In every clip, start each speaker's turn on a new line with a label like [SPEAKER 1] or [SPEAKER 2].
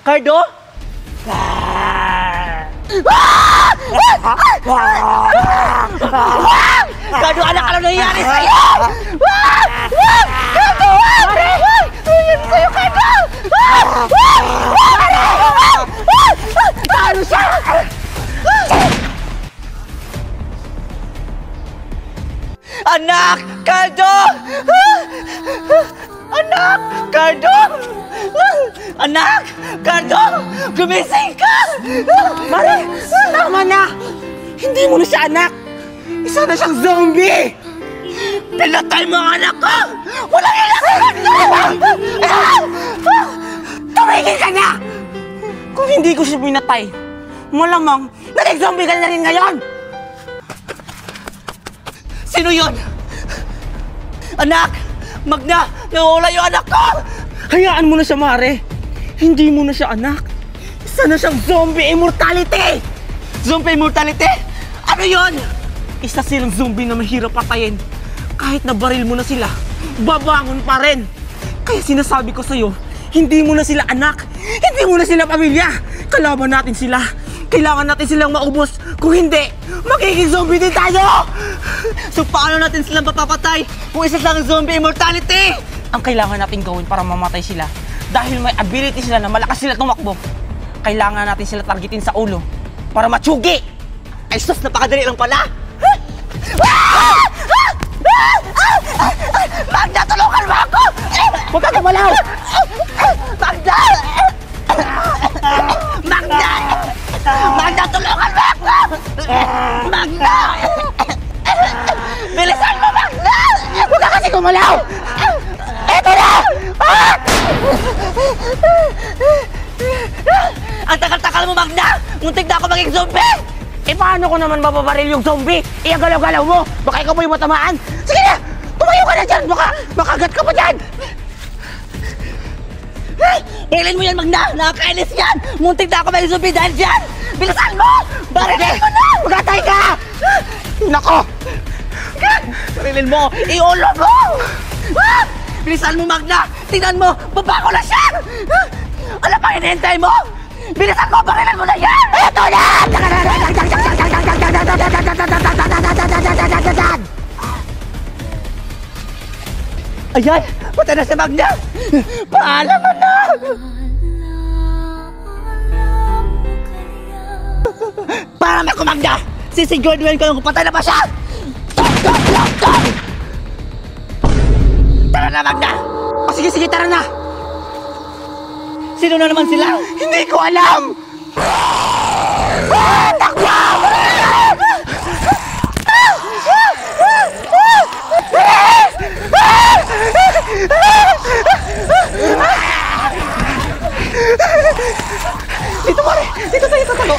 [SPEAKER 1] Cardo? Cardo, anak, ano nangyayari sa'yo? Cardo! Nangyayari sa'yo, Cardo! Ano siya? Anak! Cardo! Anak! Cardo! Anak! Cardo! Gumising ka!
[SPEAKER 2] Mare! Tama na! Hindi mo na siya anak! Isa na siyang zombie!
[SPEAKER 1] Pinatay mo ang anak ko! Walang ilang Cardo!
[SPEAKER 2] Tumigil ka na! Kung hindi ko siya pinatay, malamang naging zombie ka na rin ngayon!
[SPEAKER 1] Sino yun? Anak! Magna! Nawawala yung anak ko!
[SPEAKER 2] Hayaan mo na siya, Mare! Hindi mo na siya anak! Isa na siyang zombie immortality!
[SPEAKER 1] Zombie immortality? Ano yun?
[SPEAKER 2] Isa silang zombie na mahirap patayin. Kahit na baril mo na sila, babangon pa rin! Kaya sinasabi ko sa'yo, hindi mo na sila anak! Hindi mo na sila pamilya! Kalaban natin sila! Kailangan natin silang maubos! Kung hindi, magiging zombie din tayo!
[SPEAKER 1] So paano natin silang mapapatay kung isa lang zombie immortality?
[SPEAKER 2] Ang kailangan natin gawin para mamatay sila, dahil may ability sila na malakas sila tumakbo, kailangan natin sila targetin sa ulo para matsugi!
[SPEAKER 1] Ay sus, napakadali lang pala! Magda, tulungan mo ako!
[SPEAKER 2] Huwag ka gumalaw!
[SPEAKER 1] Magda! Magda! Magda, tulungan mo ako! Magda! Bilisan mo, Magda!
[SPEAKER 2] Huwag ka kasi gumalaw! Eto na!
[SPEAKER 1] Ang takal-takal mo, Magda! Muntik na ako maging zombie!
[SPEAKER 2] Eh paano ko naman mababaril yung zombie? Iyagalaw-galaw mo! Baka ikaw mo yung matamaan! Sige na! Tumayo ka na dyan! Baka makagat ka pa dyan!
[SPEAKER 1] Barilin mo yan, Magda! Nakakainis yan! Muntik na ako maging zombie dahil dyan! Bilisan mo! Barilin mo na!
[SPEAKER 2] Magatay ka! Nako!
[SPEAKER 1] Barilin mo! Iulo mo! Bilisan mo, Magda! Tingnan mo! Babago na siya! Ano pang hinihintay mo? Bilisan mo! Barilin mo na yan!
[SPEAKER 2] Eto na!
[SPEAKER 1] Ayan! Patay na si Magda! Paalam mo na! Para ako, Magda! Sisiguraduhin ko yung patay na pa siya! Tara na, Magda!
[SPEAKER 2] O sige, sige, tara na!
[SPEAKER 1] Sino na naman sila?
[SPEAKER 2] Hindi ko alam! Takbo! Dito, Mare! Dito tayo tatago!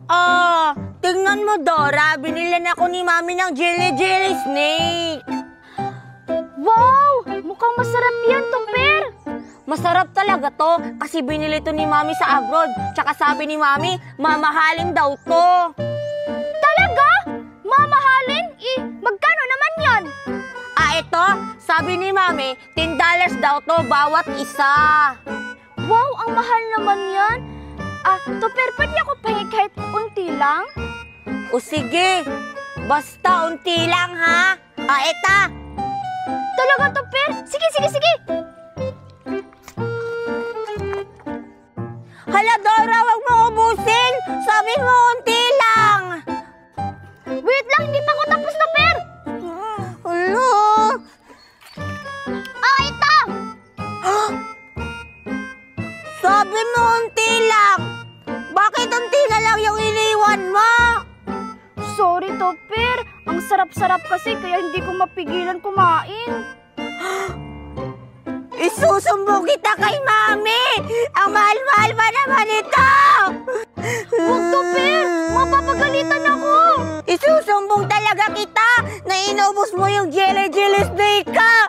[SPEAKER 3] Oh, tingnan mo, Dora. Binilan ako ni Mami ng jelly snake.
[SPEAKER 4] Wow! Mukhang masarap yan, Tupper!
[SPEAKER 3] Masarap talaga to kasi binili to ni Mami sa abroad. Tsaka sabi ni Mami, mamahalin daw to.
[SPEAKER 4] Talaga? Mamahalin? Magkano naman yan?
[SPEAKER 3] Ito, sabi ni Mami, $10 daw to bawat isa.
[SPEAKER 4] Wow, ang mahal naman yan. Tupper, pwede ako pahingi kahit unti lang?
[SPEAKER 3] O sige, basta unti lang ha. Ito.
[SPEAKER 4] Talaga, Tupper? Sige, sige, sige.
[SPEAKER 3] Hala, Dora, wag mo ubusin. Sabi mo unti lang.
[SPEAKER 4] Wait lang, hindi pa ako tapos, Tupper.
[SPEAKER 3] Hala.
[SPEAKER 4] Ito!
[SPEAKER 3] Sabi mo unti lang. Bakit unti na lang yung iniwan mo?
[SPEAKER 4] Sorry, Tupper. Ang sarap-sarap kasi kaya hindi ko mapigilan kumain.
[SPEAKER 3] Isusumbong kita kay Mami! Ang mahal-mahal pa naman ito!
[SPEAKER 4] Huwag, Tupper! Mapapagalitan ako!
[SPEAKER 3] Isusumbong talaga kita na inubos mo yung jelly snake ka!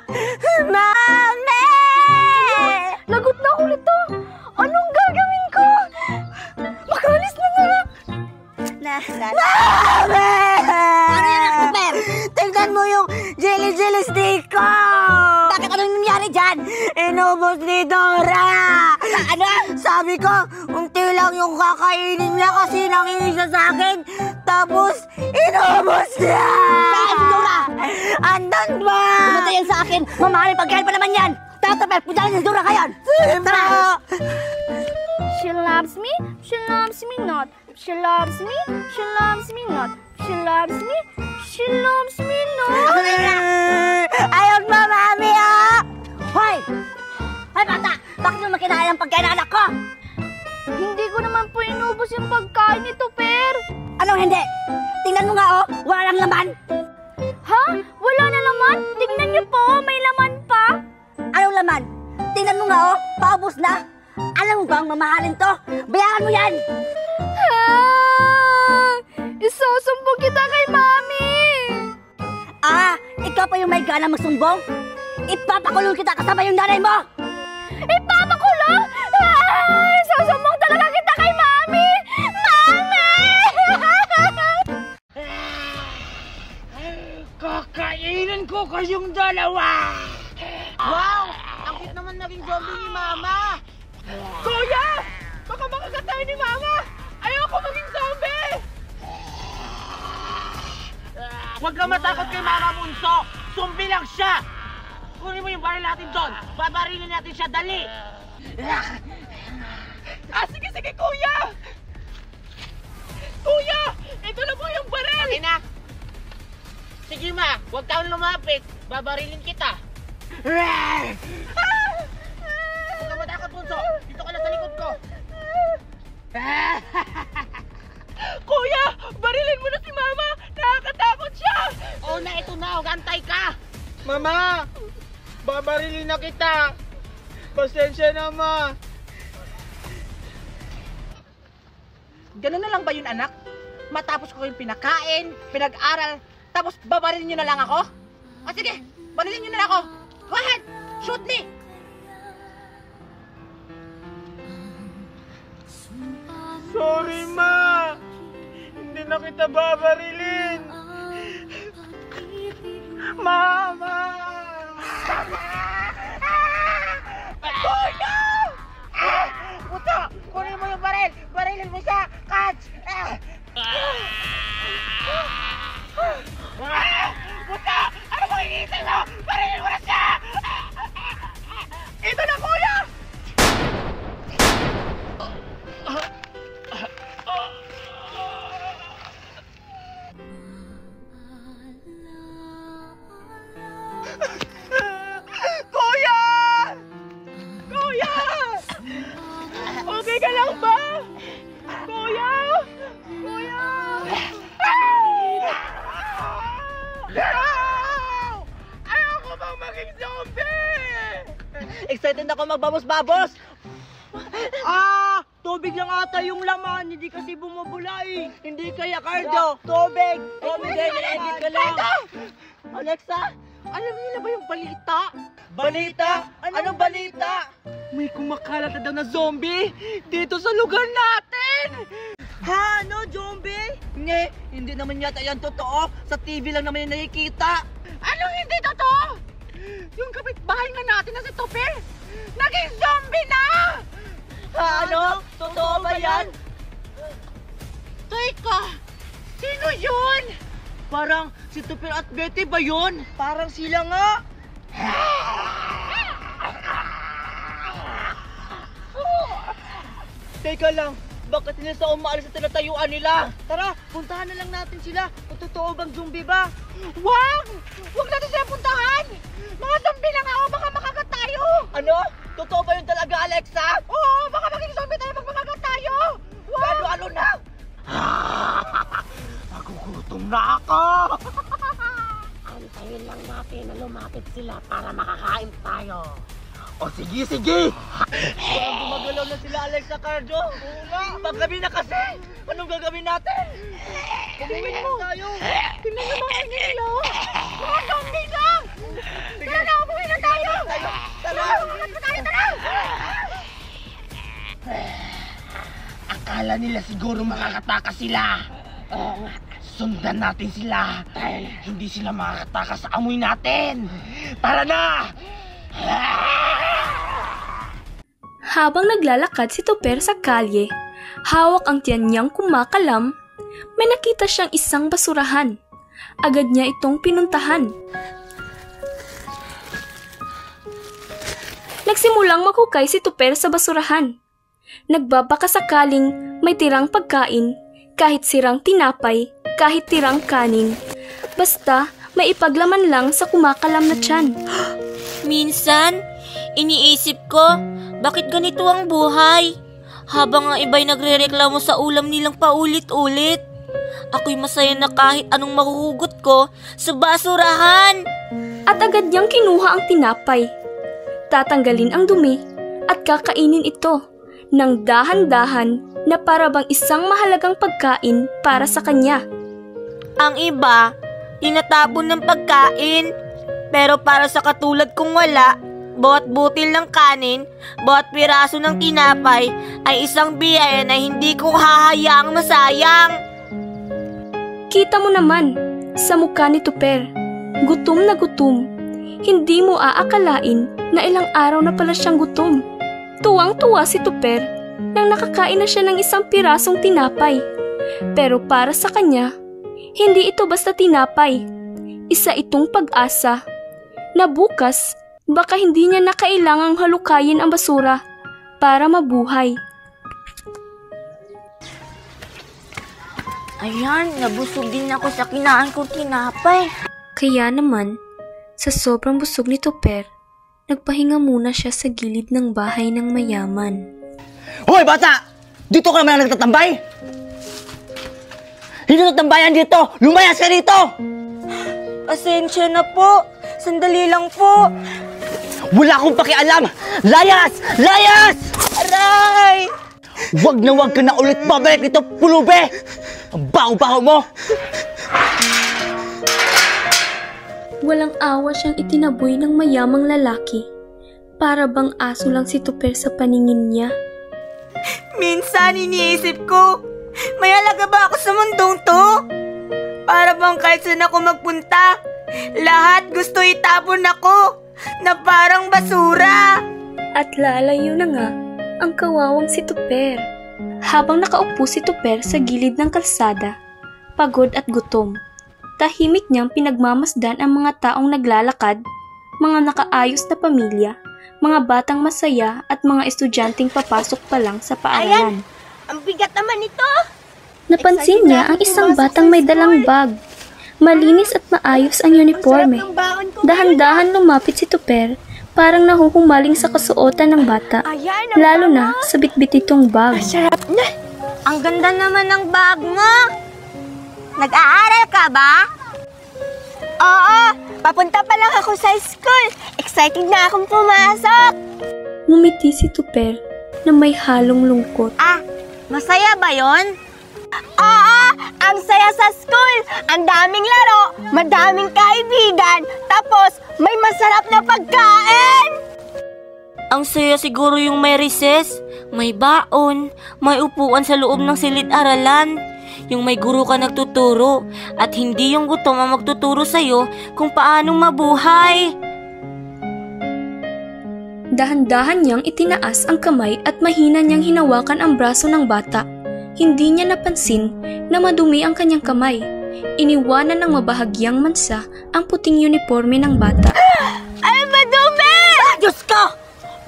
[SPEAKER 3] Mami!
[SPEAKER 4] Lagot na ako nito! Anong gagawin ko? Makalis na nga!
[SPEAKER 3] Mami! Ano yan, Christopher? Tingnan mo yung jelly steak ko! Bakit anong nangyari dyan? Inubos ni Dora! Ano? Sabi ko, unti lang yung kakainin niya kasi nangingi siya sa akin. Tapos, inubos niya! Saan si Dora? Andan ba? Pumunta yan sa akin. Mamahalin pagkain pa naman yan. Christopher, punta si Dora kayan. Tara!
[SPEAKER 4] She loves me not. She loves me not. She loves me not.
[SPEAKER 3] Ayog mo, Mami, ah! Hoy! Hoy, bata! Bakit mo makinaya ang pagkain ng anak ko?
[SPEAKER 4] Hindi ko naman po inubos yung pagkain nito, Per.
[SPEAKER 3] Anong hindi? Tingnan mo nga, oh! Wala lang laman!
[SPEAKER 4] Ha? Wala na laman? Tingnan niyo po, may laman pa.
[SPEAKER 3] Anong laman? Tingnan mo nga, oh! Paubos na! Alam mo bang mamahalin to? Bayaran mo yan!
[SPEAKER 4] Isusumbong kita kay Mami.
[SPEAKER 3] Ah! Ikaw pa yung may gana magsumbong? Ipapakulong kita kasama yung nanay mo!
[SPEAKER 4] Ipapakulong? Isusumbong talaga kita kay Mami. Mami!
[SPEAKER 2] Kakainin ko kayong dalawa! Wow! Ang cute naman naging zombie ni Mama! Kuya! Baka makakatay ni Mama! Ayoko maging zombie! Huwag ka matakot kay Mama Bunso! Zombie lang siya! Kunin mo yung baril natin doon! Babarilin natin siya, dali! Sige, Kuya! Kuya! Ito na po yung baril! Okay na! Sige, Ma! Huwag kang lumapit! Babarilin kita! Huwag ka matakot, Bunso! Dito ka na sa likod ko! Kuya! Barilin mo na si Mama! Nakakatakot siya! Oo na, ito na! Antay ka! Mama! Babarilin na kita! Pasensya na, Ma! Ganun na lang ba yun, anak? Matapos ko kayong pinakain, pinag-aral, tapos babarilin nyo na lang ako? Sige! Barilin nyo na lang ako! Go ahead! Shoot me! Sorry, Ma! Hindi na kita babarilin! Mama! Kuya! Puto! Kunin mo yung baril! Barilin mo siya! Catch! Puto! Ano mo iniisip mo? Barilin mo na siya! Ito na, Kuya! Kuya! Kuya! Okay ka lang ba? Kuya! Kuya! Ayoko bang maging zombie!
[SPEAKER 1] Excited ako magbabos-babos! Tubig lang ata yung laman, hindi kasi bumubula eh. Hindi kaya, Cardo. Tubig! Tubig eh, nilagit ka lang. Alexa, alam niyo na ba yung balita? Balita? Anong balita? May kumakalat na daw na zombie dito sa lugar natin! Ha? Ano? Zombie? Hindi naman yata yan totoo. Sa TV lang naman yung nakikita.
[SPEAKER 2] Anong hindi totoo? Yung kapitbahay nga natin na si Topper, naging zombie na!
[SPEAKER 1] Ano? Totoo ba yan?
[SPEAKER 2] Teka, sino yun?
[SPEAKER 1] Parang si Tupir at Betty ba yun? Parang sila nga. Teka lang, bakit nila sa umaalis sa tinatayuan nila? Tara, puntahan na lang natin sila. Kung totoo bang zombie ba?
[SPEAKER 2] Wag! Wag natin sila puntahan! Mga zombie lang ako, baka makagat tayo!
[SPEAKER 1] Ano? Totoo ba yun talaga, Alexa?
[SPEAKER 2] Oo, baka maging zombie tayo pag makagat tayo! Wag!
[SPEAKER 1] Ano na?
[SPEAKER 2] Nagugutom na ako!
[SPEAKER 5] Antayin lang natin na lumapit sila para makakain tayo.
[SPEAKER 2] O sige, sige!
[SPEAKER 1] Parang gumagalaw na sila, Alexa, Cardo. Oo nga. Paggabi na kasi. Anong gagawin natin? Umuwi mo. Tayo.
[SPEAKER 2] Tingnan na mga nila! Mga zombie lang! Tara na, umuwi na tayo!
[SPEAKER 1] Tara.
[SPEAKER 5] Akala nila siguro makakatakas sila.
[SPEAKER 2] Sundan natin sila dahil hindi sila makakatakas sa amoy natin. Tara na!
[SPEAKER 6] Habang naglalakad si Tupper sa kalye, hawak ang tiyan niyang kumakalam, may nakita siyang isang basurahan. Agad niya itong pinuntahan. Nagsimulang maghukay si Tupper sa basurahan. Nagbabaka sakaling may tirang pagkain, kahit sirang tinapay, kahit tirang kanin. Basta may ipaglaman lang sa kumakalam na tiyan.
[SPEAKER 7] Minsan, iniisip ko, bakit ganito ang buhay? Habang ang iba'y nagrereklamo sa ulam nilang paulit-ulit, ako'y masaya na kahit anong mahuhugot ko sa basurahan.
[SPEAKER 6] At agad niyang kinuha ang tinapay. Tatanggalin ang dumi at kakainin ito ng dahan-dahan na para bang isang mahalagang pagkain para sa kanya.
[SPEAKER 7] Ang iba, tinatapon ng pagkain. Pero para sa katulad kong wala, bawat butil ng kanin, bawat piraso ng tinapay ay isang biyaya na hindi ko hahayaang masayang.
[SPEAKER 6] Kita mo naman sa mukha ni Tupper, gutom na gutom. Hindi mo aakalain na ilang araw na pala siyang gutom. Tuwang-tuwa si Tupper nang nakakain na siya ng isang pirasong tinapay. Pero para sa kanya, hindi ito basta tinapay. Isa itong pag-asa na bukas baka hindi niya na kailangang halukayin ang basura para mabuhay.
[SPEAKER 3] Ayan, nabusog din ako sa kinaan kong tinapay.
[SPEAKER 6] Kaya naman, sa sobrang busog ni Tupper, nagpahinga muna siya sa gilid ng bahay ng mayaman.
[SPEAKER 1] Hoy, bata! Dito ka naman nagtatambay? Hindi na tambayan dito! Lumayas ka dito!
[SPEAKER 7] Pasensya na po. Sandali lang po.
[SPEAKER 1] Wala akong pakialam! Layas! Layas!
[SPEAKER 7] Aray!
[SPEAKER 1] Wag ka na ulit babalik dito, pulube! Ang baho-baho mo!
[SPEAKER 6] Walang awa siyang itinaboy ng mayamang lalaki. Para bang aso lang si Tupper sa paningin niya.
[SPEAKER 7] Minsan iniisip ko, may halaga ba ako sa mundong to? Para bang kahit saan ako magpunta, lahat gusto itapon ako na parang basura.
[SPEAKER 6] At lalayo na nga ang kawawang si Tupper. Habang nakaupo si Tupper sa gilid ng kalsada, pagod at gutom, tahimik niyang pinagmamasdan ang mga taong naglalakad, mga nakaayos na pamilya, mga batang masaya at mga estudyanteng papasok pa lang sa paaralan.
[SPEAKER 7] Ang bigat naman ito.
[SPEAKER 6] Napansin niya ang isang batang may dalang bag. Malinis at maayos ang uniforme. Dahan-dahan lumapit si Tupper, parang nahuhumaling sa kasuotan ng bata, lalo na sa bitbit nitong bag.
[SPEAKER 3] Sarap na! Ang ganda naman ng bag mo! Nag-aaral ka ba? Oo! Papunta pa lang ako sa school! Excited na akong pumasok!
[SPEAKER 6] Ngumiti si Tupper na may halong lungkot.
[SPEAKER 3] Ah, masaya ba yon? Oo! Ang saya sa school! Ang daming laro, madaming kaibigan, tapos may masarap na pagkain!
[SPEAKER 7] Ang saya siguro yung may recess, may baon, may upuan sa loob ng silid-aralan. Yung may guro ka nagtuturo at hindi yung gutom ang magtuturo sa'yo kung paanong mabuhay.
[SPEAKER 6] Dahan-dahan niyang itinaas ang kamay at mahina niyang hinawakan ang braso ng bata. Hindi niya napansin na madumi ang kanyang kamay. Iniwanan ng mabahagyang mansa ang puting uniforme ng bata.
[SPEAKER 3] Ay, madumi! Diyos ko!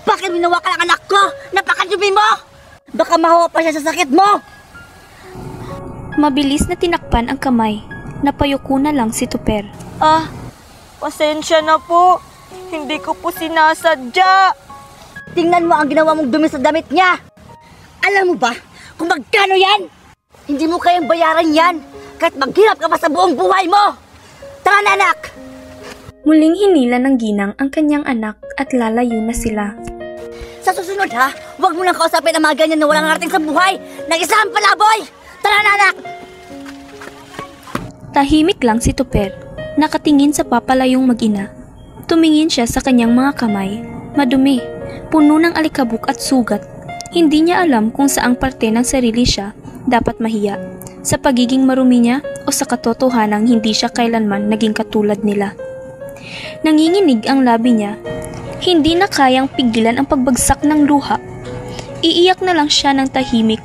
[SPEAKER 3] Bakit minawakan ang anak ko? Napakadumi mo! Baka mahawa pa siya sa sakit mo!
[SPEAKER 6] Mabilis na tinakpan ang kamay. Napayuko na lang si Tupper.
[SPEAKER 7] Ah, pasensya na po. Hindi ko po sinasadya.
[SPEAKER 3] Tingnan mo ang ginawa mong dumi sa damit niya! Alam mo ba kung magkano yan? Hindi mo kayang bayaran yan kahit maghirap ka pa sa buong buhay mo! Tara na, anak!
[SPEAKER 6] Muling hinila ng ginang ang kanyang anak at lalayo na sila.
[SPEAKER 3] Sa susunod ha, huwag mo nang kausapin ang mga ganyan na walang arating sa buhay! Nag-isang palaboy! Tara na, anak!
[SPEAKER 6] Tahimik lang si Tupper, nakatingin sa papalayong mag-ina. Tumingin siya sa kanyang mga kamay, madumi, puno ng alikabok at sugat. Hindi niya alam kung saang parte ng sarili siya dapat mahiya sa pagiging marumi niya o sa katotohanang hindi siya kailanman naging katulad nila. Nanginginig ang labi niya. Hindi na kayang pigilan ang pagbagsak ng luha. Iiyak na lang siya ng tahimik.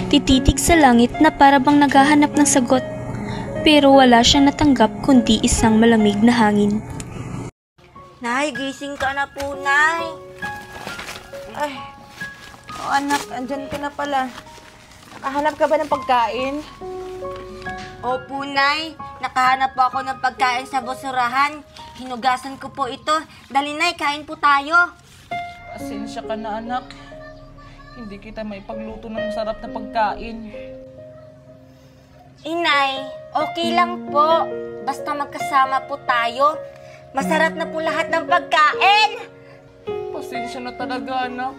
[SPEAKER 6] Tititig sa langit na parabang naghahanap ng sagot. Pero wala siyang natanggap kundi isang malamig na hangin.
[SPEAKER 7] Nay, gising ka na po, Nay.
[SPEAKER 1] Ay, anak, andyan ka na pala. Nakahanap ka ba ng pagkain?
[SPEAKER 7] Opo, Nay. Nakahanap po ako ng pagkain sa basurahan. Hinugasan ko po ito. Dali, Nay, kain po tayo.
[SPEAKER 2] Pasensya ka na, anak. Hindi kita may pagluto ng masarap na pagkain.
[SPEAKER 7] Inay, okay lang po. Basta magkasama po tayo. Masarap na po lahat ng pagkain.
[SPEAKER 2] Pasensya na talaga, anak.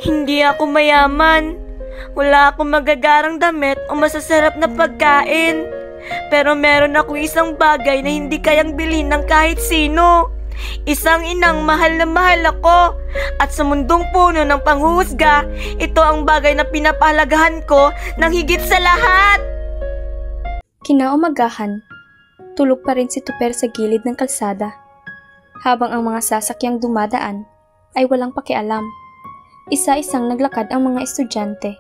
[SPEAKER 7] Hindi ako mayaman. Wala akong magagarang damit o masasarap na pagkain. Pero meron akong isang bagay na hindi kayang bilhin ng kahit sino. Isang inang mahal na mahal ako. At sa mundong puno ng panghuhusga, ito ang bagay na pinapahalagahan ko ng higit sa lahat.
[SPEAKER 6] Kinaumagahan, tulog pa rin si Tuper sa gilid ng kalsada. Habang ang mga sasakyang dumadaan ay walang pakialam. Isa-isang naglakad ang mga estudyante.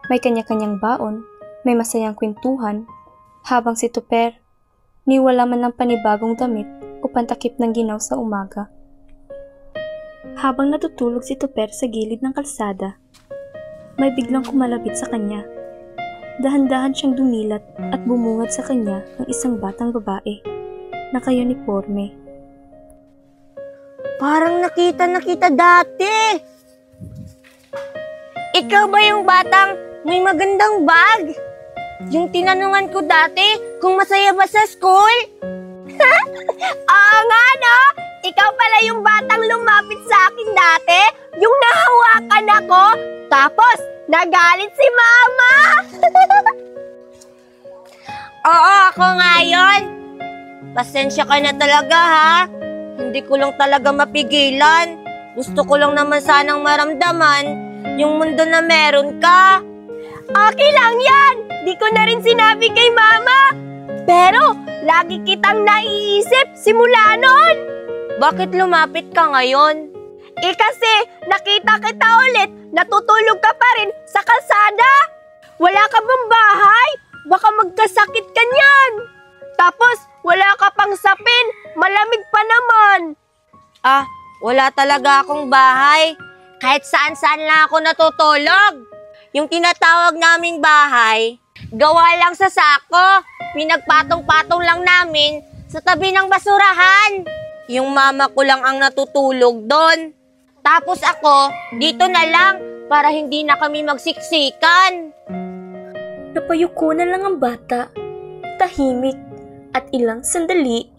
[SPEAKER 6] May kanya-kanyang baon, may masayang kwentuhan. Habang si Tuper, niwala man ng panibagong damit o pantakip ng ginaw sa umaga. Habang natutulog si Tuper sa gilid ng kalsada, may biglang kumalapit sa kanya. Dahan-dahan siyang dumilat at bumungad sa kanya ng isang batang babae, naka-uniforme.
[SPEAKER 7] Parang nakita dati. Ikaw ba yung batang may magandang bag? Yung tinanungan ko dati kung masaya ba sa school? Oo nga, no? Ikaw pala yung batang lumapit sa akin dati? Yung nahawakan ako? Tapos, nagalit si Mama? Oo, ako nga yun. Pasensya ka na talaga, ha? Hindi ko lang talaga mapigilan. Gusto ko lang naman sanang maramdaman yung mundo na meron ka. Okay lang yan. Di ko na rin sinabi kay Mama. Pero, lagi kitang naiisip simula noon. Bakit lumapit ka ngayon? Kasi, nakita kita ulit. Natutulog ka pa rin sa kalsada. Wala ka bang bahay? Baka magkasakit ka niyan. Tapos, wala ka pang sapin. Malamig pa naman. Wala talaga akong bahay. Kahit saan-saan lang ako natutulog. Yung tinatawag naming bahay, gawa lang sa sako. Pinagpatong-patong lang namin sa tabi ng basurahan. Yung mama ko lang ang natutulog doon. Tapos ako, dito na lang para hindi na kami magsiksikan.
[SPEAKER 6] Napayuko na lang ang bata, tahimik, at ilang sandali.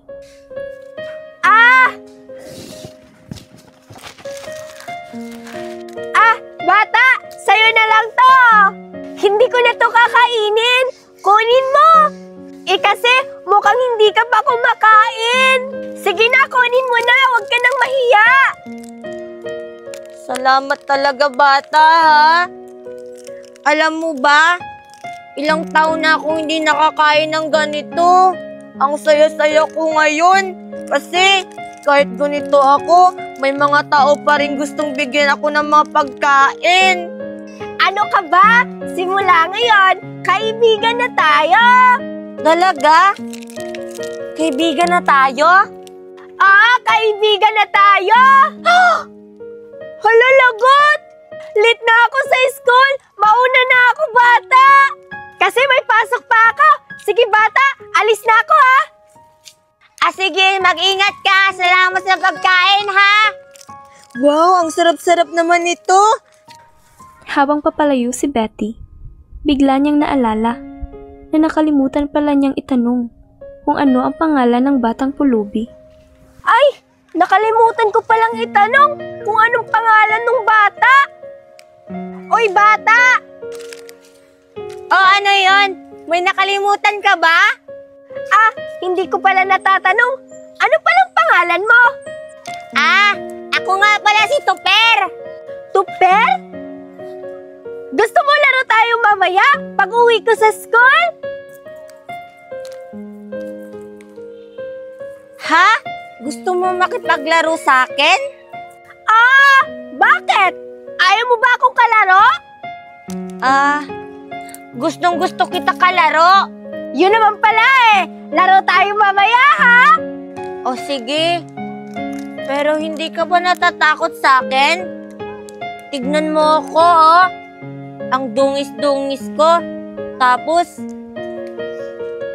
[SPEAKER 7] Bata, sa'yo na lang to. Hindi ko na to kakainin. Kunin mo. Kasi mukhang hindi ka pa kumakain. Sige na, kunin mo na. Huwag ka nang mahiya. Salamat talaga, bata, ha? Alam mo ba, ilang taon na akong hindi nakakain ng ganito. Ang saya-saya ko ngayon. Kasi kahit ganito ako, may mga tao pa rin gustong bigyan ako ng mga pagkain. Ano ka ba? Simula ngayon, kaibigan na tayo. Talaga? Kaibigan na tayo? Kaibigan na tayo. Hala, lagot! Late na ako sa school. Mauna na ako, bata. Kasi may pasok pa ako. Sige, bata, alis na ako, ha? Sige, mag-ingat ka. Salamat sa pagkain, ha? Wow, ang sarap-sarap naman ito.
[SPEAKER 6] Habang papalayo si Betty, bigla niyang naalala na nakalimutan pala niyang itanong kung ano ang pangalan ng batang pulubi.
[SPEAKER 7] Ay, nakalimutan ko palang itanong kung anong pangalan ng bata. Oy, bata! Ano yon? May nakalimutan ka ba? Hindi ko pala natatanong. Ano palang pangalan mo? Ako nga pala si Tuper. Tuper? Gusto mo laro
[SPEAKER 4] tayo mamaya pag uwi ko sa school?
[SPEAKER 7] Ha? Gusto mo makipaglaro sa akin?
[SPEAKER 4] Bakit? Ayaw mo ba akong kalaro?
[SPEAKER 7] Gustong gusto kita kalaro.
[SPEAKER 4] Yun naman pala eh. Laro tayo mamaya, ha?
[SPEAKER 7] O sige. Pero hindi ka ba natatakot sa akin? Tignan mo ako, oh. Ang dungis-dungis ko. Tapos,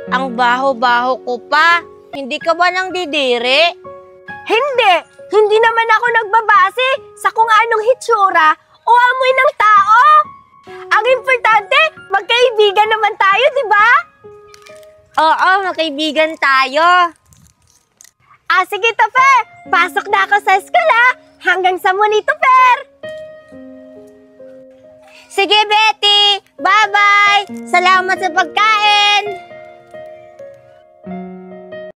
[SPEAKER 7] ang baho-baho ko pa. Hindi ka ba nang didiri?
[SPEAKER 4] Hindi. Hindi naman ako nagbabase sa kung anong hitsura o amoy ng tao. Ang importante, magkaibigan naman tayo, di ba?
[SPEAKER 7] Oo, magkaibigan tayo.
[SPEAKER 4] Sige, Topper. Pasok na ako sa school, ha? Hanggang sa muli, Topper.
[SPEAKER 7] Sige, Betty. Bye-bye. Salamat sa pagkain.